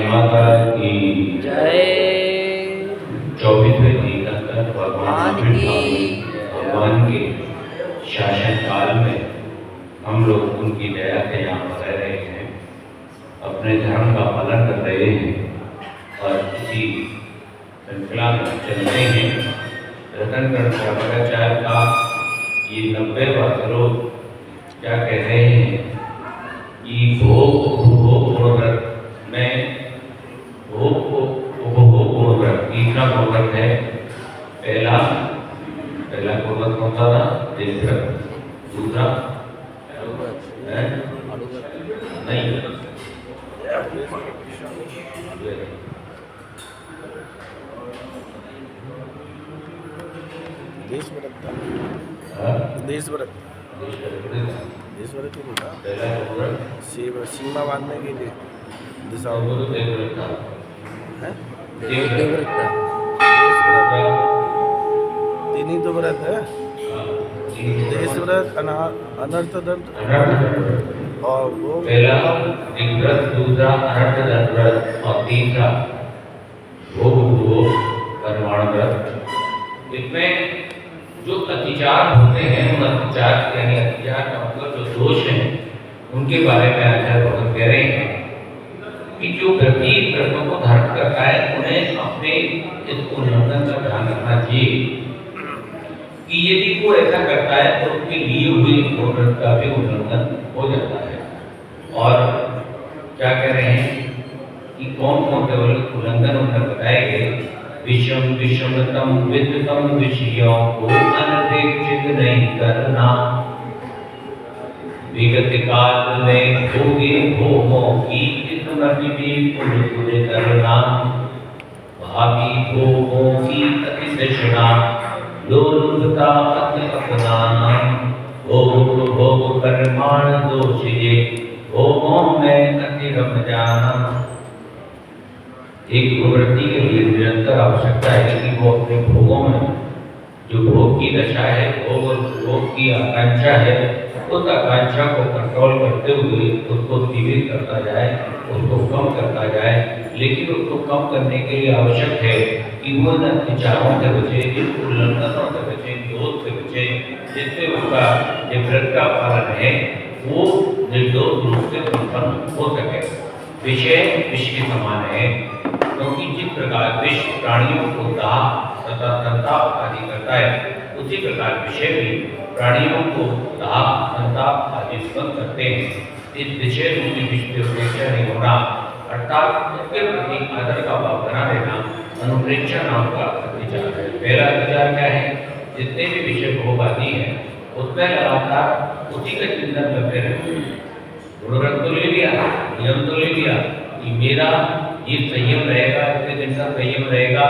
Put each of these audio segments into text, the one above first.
माता की जय। 24वें तीर्थंकर भगवान की भगवान के शासन काल में हम लोग उनकी दया से यहाँ पर रह रहे हैं, अपने धर्म का पालन कर रहे हैं और इसी श्रृंखला में चलते हैं। रतनगढ़ शंकराचार्य का ये 90वां श्लोक क्या कह रहे हैं कि भोग उपभोग गुणव्रत में भोग को उपभोग गुणव्रत तीसरा गुणव्रत है। पहला गुणव्रत कौन सा था? देशव्रत। दूसरा नहीं देशव्रत ही होगा। सीमा बांधने के लिए दिशाओं को तीन ही तो व्रत है, देश व्रत, अनर्थ दंड और वो पहला व्रत, दूसरा अनर्थ दंड व्रत और तीसरा भोग कर्माण व्रत। इसमें जो अतिचार होते हैं, उन अतिचार यानी अतिचार का मतलब जो दोष है उनके बारे में आचार्य भगत कह रहे हैं कि जो व्यक्ति व्रतों को धारण करता है उन्हें अपने इस उल्लंघन का ध्यान रखना चाहिए कि यदि वो ऐसा करता है तो उसके लिए हुए व्रत का भी उल्लंघन हो जाता है। और क्या कह रहे हैं कि कौन कौन से उल्लंघन उन्हें बताए गए। विषमतम विद्तम विषयों को अनपेक्षित नहीं करना, विगत काल में भोगे भोगों की स्मृति भी पुनः करना, भावी भोगों की अतितृष्णा लोलुपता अति अपनाना, भोग कर्माण दोष ये भोगों में अति रम जाना। एक प्रवृत्ति के लिए निरंतर आवश्यकता है कि वो अपने भोगों में जो भोग की दशा है, भोग की आकांक्षा है, उस आकांक्षा को कंट्रोल करते हुए उसको सीमित करता जाए, उसको कम करता जाए। लेकिन उसको कम करने के लिए आवश्यक है कि वो इन विचारों से बचे, इन उल्लंघनों से बचे, दोष से बचे, जिससे उसका जो व्रत का पालन है वो निर्दोष रूप से संपन्न हो सके। विषय विष के समान है, क्योंकि जिस प्रकार विष प्राणियों को दाह तथा संताप आदि करता है, उसी प्रकार विषय भी प्राणियों को दाह संताप आदि उत्पन्न करते हैं। इस विषय रूपी विष से उपेक्षा नहीं होना, अर्थात उसके प्रति आदर का भाव बना रहना अनुप्रेक्षा नाम का विचार है। पहला विचार क्या है? जितने भी विषय भोग आदि है उसमें लगातार उसी का चिंतन करते रहते। गुणव्रत तो ले लिया, नियम तो ले लिया कि मेरा ये संयम रहेगा, इतने दिन का संयम रहेगा,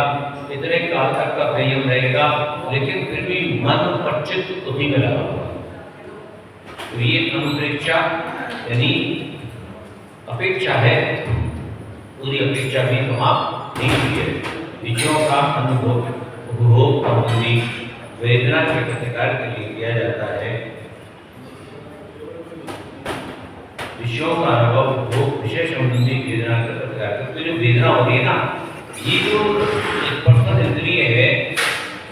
इतने काल तक का संयम रहेगा, लेकिन फिर भी मन और चित्त उसी में लगा हुआ। तो ये अनुप्रेक्षा यानी अपेक्षा है, पूरी अपेक्षा भी समाप्त नहीं हुई है। विषयों का अनुभव उपभोग संबंधी वेदना के प्रतिकार के लिए किया जाता है। विषयों का अनुभव उपभोग विषय संबंधी वेदना के प्रतिकार, तो जो वेदना हो रही है ना, ये जो स्पर्श इंद्रिय है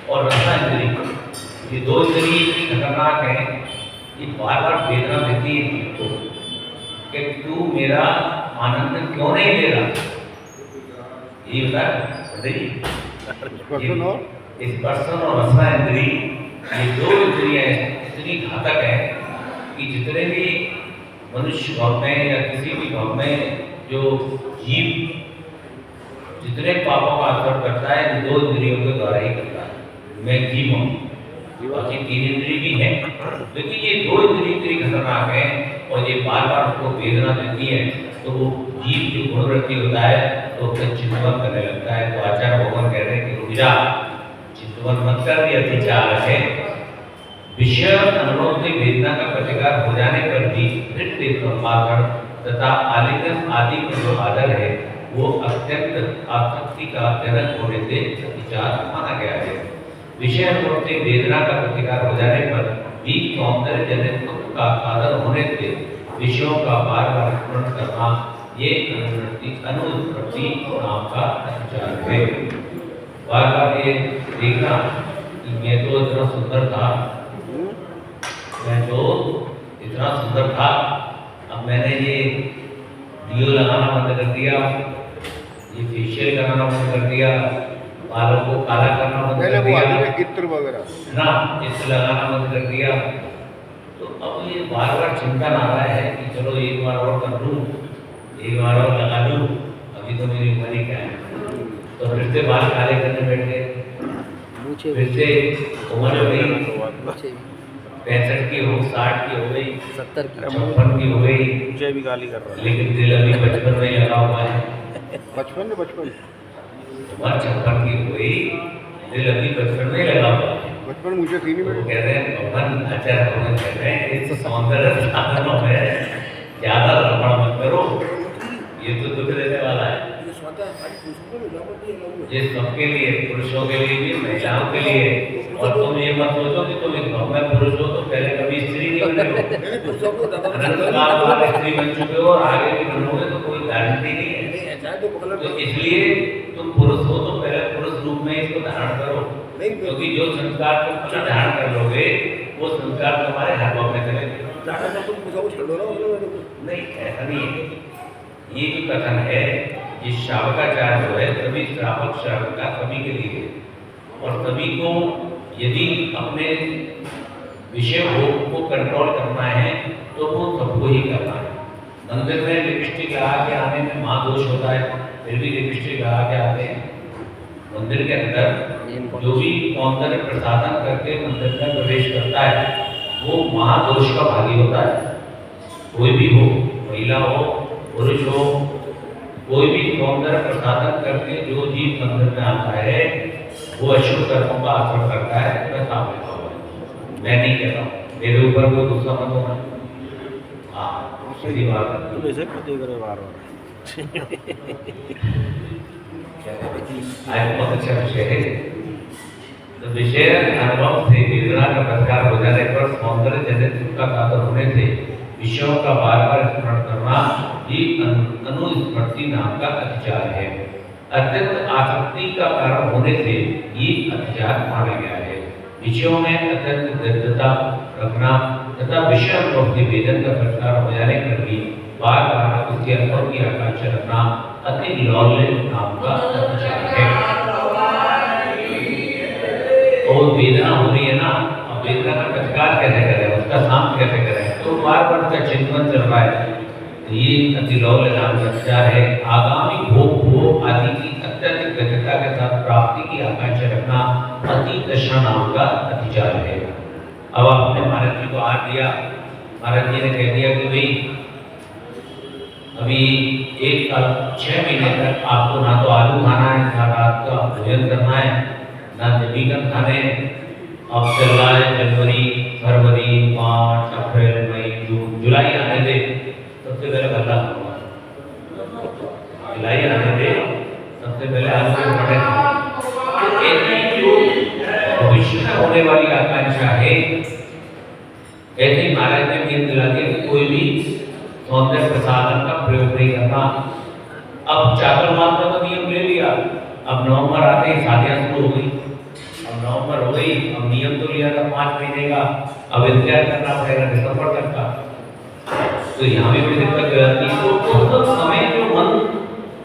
और रसना इंद्रिय, ये दो इंद्रिय इतनी खतरनाक है, ये बार बार वेदना देती है जीव को कि तू मेरा आनंद क्यों नहीं ले रहा। ये बताइए, स्पर्शन और रसना इंद्रिय, ये दो इंद्रियां इतनी घातक है कि जितने भी मनुष्य भाव में या किसी भी भाव में जो जीव जितने पापों का असर करता है, दो इंद्रियों के द्वारा ही करता है। मैं जीव हूँ, बाकी तीन इंद्रिय भी हैं, लेकिन ये दो इंद्रिय इतनी खतरनाक है और ये बार बार उसको वेदना देती है, तो वो जीव जो गुणवृत्ति होता है तो उसका चिंतन करने लगता है। तो आचार्य भगवान कह रहे हैं कि रुक जा, चिंतन मत कर, ये अतिचार है। विषय अनुभव से वेदना का प्रतिकार हो जाने पर भी फिर से संपादन तथा आलिंगन आदि का जो आदर है वो अत्यंत आसक्ति का जनक होने से अतिचार माना गया है। विषय अनुभव से वेदना का प्रतिकार हो जाने पर भी सौंदर्य जनित सुख का आदर होने से विषयों का बार बार स्मरण करना ये अनुवृत्ति भक्ति नाम का अतिचार है। बार बार ये देखना कि मैं तो इतना सुंदर था, मैं तो इतना सुंदर था, अब मैंने ये डीओ लगाना बंद कर दिया, ये फेशियल कराना बंद कर दिया, बालों को काला करना बंद कर दिया, इत्र वगैरह ना इत्र लगाना बंद कर दिया। तो अब ये बार बार चिंतन आ रहा है कि चलो एक बार और कर लूँ, एक बार और लगा लूँ, अभी तो मेरी उम्र ही क्या है। तो फिर से बाल काले करने बैठ गए, फिर से उम्र हो गई 65 की हो, 60 की हो गई, 70 की, 56 की हो गई, मुझे भी गाली कर रहा है। लेकिन दिल अभी 55 में लगा हुआ है। 55 उम्र 56 की हो गई, दिल अभी 55 में लगा हुआ है। बचपन मुझे थी नहीं वो मेरे। कह रहे हैं भगवान आचार्य भगवान कह रहे हैं इस सौंदर्य साधनों में ज्यादा रमण मत करो, ये तो दुख देने वाला है। ये सबके लिए, पुरुषों के लिए भी, महिलाओं के लिए। और तुम ये मत सोचो कि तुम एक में पुरुष हो तो पहले कभी स्त्री नहीं बने हो, अनंत काल बाद स्त्री बन चुके हो और आगे भी बनोगे तो कोई गारंटी नहीं है। तो इसलिए तुम पुरुष हो तो पहले पुरुष रूप में इसको धारण करो, क्योंकि जो संस्कार तुम अपना धारण कर लोगे वो संस्कार तुम्हारे हाथों में चलेंगे। नहीं, ऐसा नहीं है। ये जो कथन है, ये श्रावकाचार जो है सभी श्रावक श्राविका सभी के लिए है। और सभी को यदि अपने विषय भोग को कंट्रोल करना है तो वो सबको ही करना है। मंदिर में लिपस्टिक लगा के आने में महादोष होता है, फिर भी लिपस्टिक लगा के आते हैं। मंदिर के अंदर जो भी सौंदर्य प्रसाधन करके मंदिर में प्रवेश करता है वो महादोष का भागी होता है। कोई भी हो, महिला हो, पुरुष हो, कोई भी सौंदर्य प्रसाधन करके जो जीव मंदिर में आता है वो अशुभ कर्मों का आचरण करता है। मैं साफ लिखा हुआ है, मैं नहीं कह रहा हूँ, मेरे ऊपर कोई गुस्सा मत होना। हाँ, सीधी बात है। तुम ऐसे क्यों देख रहे हो बार बार? आज बहुत अच्छा विषय है। तो विषय अनुभव से वेदना का प्रचार हो जाने पर सौंदर्य जैसे दुख का कातर होने से विषयों का बार बार स्मरण करना ये अनुस्मृति नाम का अतिचार है। अत्यंत आसक्ति का कारण होने से ये अतिचार माना गया है। विषयों में अत्यंत दृढ़ता रखना तथा विषय अनुभव के वेदन का प्रचार हो जाने पर भी बार बार उसके अनुभव की आकांक्षा रखना अति लौल्य नाम का अतिचार है। और वेदना हो रही है ना, अब वेदना का प्रतिकार कैसे करें, उसका शांत कैसे करें, तो बार बार उसका चिंतन चल रहा है। तो ये अति लौल्य नाम का अतिचार है। आगामी भोग आदि की अत्यधिक व्यग्रता के साथ प्राप्ति की आकांक्षा रखना अति तृष्णा नाम का अतिचार है। अब आपने महाराज जी को हाथ दिया, महाराज जी ने कह दिया कि भाई अभी 1 साल 6 महीने तक आपको ना तो आलू खाना है, ना रात का भोजन करना है, ना जमीन खाने हैं। अब चल रहा है जनवरी, फरवरी, मार्च, अप्रैल, मई, जून, जुलाई आने दे, सबसे पहले गल्ला खाऊंगा। जुलाई आने दे, सबसे पहले आलू के पराठे खाऊंगा। तो ऐसी जो भविष्य में होने वाली आकांक्षा है, ऐसे ही महाराज ने नियम दिला दिया कि कोई भी सौंदर्य प्रसाधन का प्रयोग नहीं करना। अब चातुर्मास का तो नियम ले लिया, अब नवंबर आते ही शादियां शुरू हो गई। अब नवंबर हो गई, अब नियम तो लिया था 5 महीने का, अब इंतजार करना पड़ेगा दिसंबर तक का। तो यहाँ भी बड़ी दिक्कत हो जाती है। तो उस समय जो मन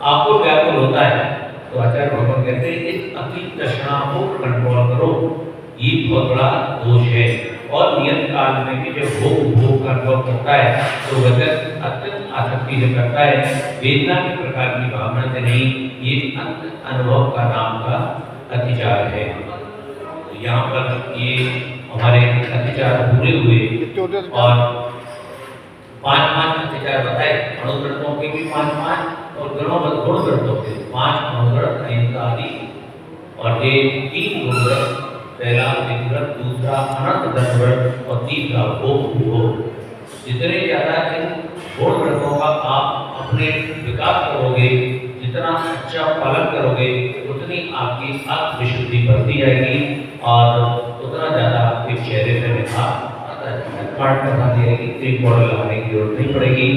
आपको व्याकुल होता है तो आचार्य भगवान कहते हैं इस अति तृष्णा को कंट्रोल करो, ये बहुत बड़ा दोष है। और नियत काल में भी जब भोग का अनुभव करता है तो वह अत्यंत आसक्ति से करता है, वेदना के प्रकार की भावना से नहीं। ये अनुभव का नाम का अतिचार है। तो यहाँ पर ये हमारे अतिचार पूरे हुए और 5 अतिचार बताए। अणुव्रतों के भी 5 और गुणव्रतों के 5 अणुव्रत, अहिंसा आदि। और ये 3 गुणव्रत, पहला व्रत, दूसरा अनंत व्रत और तीसरा भोग। जितने ज्यादा इन गुण व्रतों का आप अपने विकास करोगे, जितना अच्छा पालन करोगे, उतनी आपकी आत्मविशुद्धि बढ़ती जाएगी और उतना ज्यादा आपके चेहरे पर निखार लगाने की जरूरत नहीं पड़ेगी।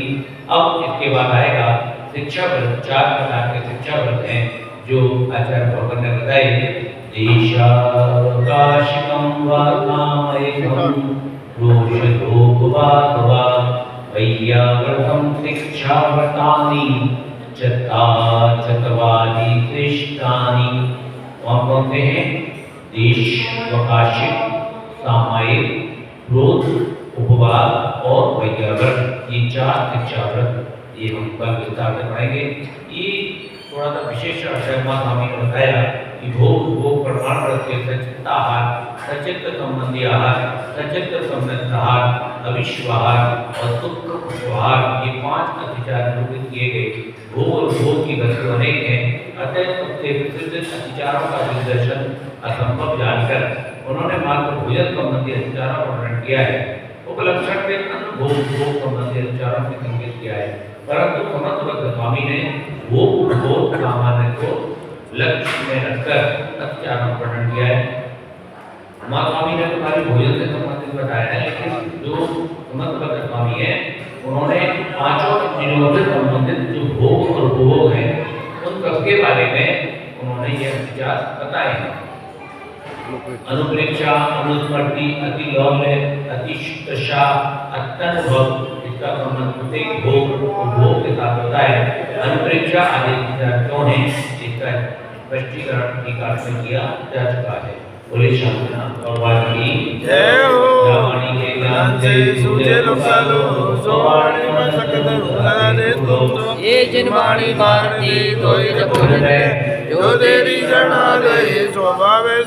अब इसके बाद आएगा शिक्षा व्रत 4 प्रकार के शिक्षा व्रत हैं जो आचार्य भगवान ने बताए। देशाकाशिकं वातामयकं रोषधोपवादवा वैयाव्रतं शिक्षाव्रतानि चत्वारि श्रेष्ठानि। कौन से हैं? देशवकाशिक, सामयिक, क्रोध, उपवाद और वैयाव्रत, ये 4 शिक्षा व्रत ये हम कल विस्तार से पढ़ेंगे। ये थोड़ा सा विशेष शर्मा स्वामी ने बताया कि भोग प्रमाण व्रत के सचित आहार, सचित संबंधी आहार, सचित संबंध आहार, अविश्व आहार और सुख आहार, ये 5 अतिचार निरूपित किए गए। भोग और भोग की वस्तु अनेक है, अतः सबसे प्रसिद्ध अतिचारों का विदर्शन असंभव जानकर उन्होंने मात्र भोजन संबंधी अतिचारों का वर्णन किया है। उपलक्षण के अन्य भोग संबंधी अतिचारों में संकेत किया है, परंतु समर्थवत स्वामी ने भोग सामान्य को लक्ष्य में रखकर अतिचारों का वर्णन किया है। माँ स्वामी ने तुम्हारी भोजन से संबंधित बताया है, लेकिन जो समर्थवत स्वामी है उन्होंने 5 दिनों से संबंधित जो भोग और उपभोग है उन सबके बारे में उन्होंने ये अतिचार बताए हैं। अनुप्रेक्षा, अनुस्मृति, अतिलौल्य, अतिष्टशा, अत्यनुभव, इसका संबंध प्रत्येक भोग उपभोग के साथ होता है। अनुप्रेक्षा आदि क्यों है, इसका स्पष्टीकरण टीका में किया जा चुका है। बोले शांतिनाथ भगवान की जय हो। रामायण के ज्ञान से सूझे लोकालो सोवाणी में सकत उदारा दे तुम ये जिनवाणी भारती तोय जपुर है जो तेरी शरणा गए स्वभावे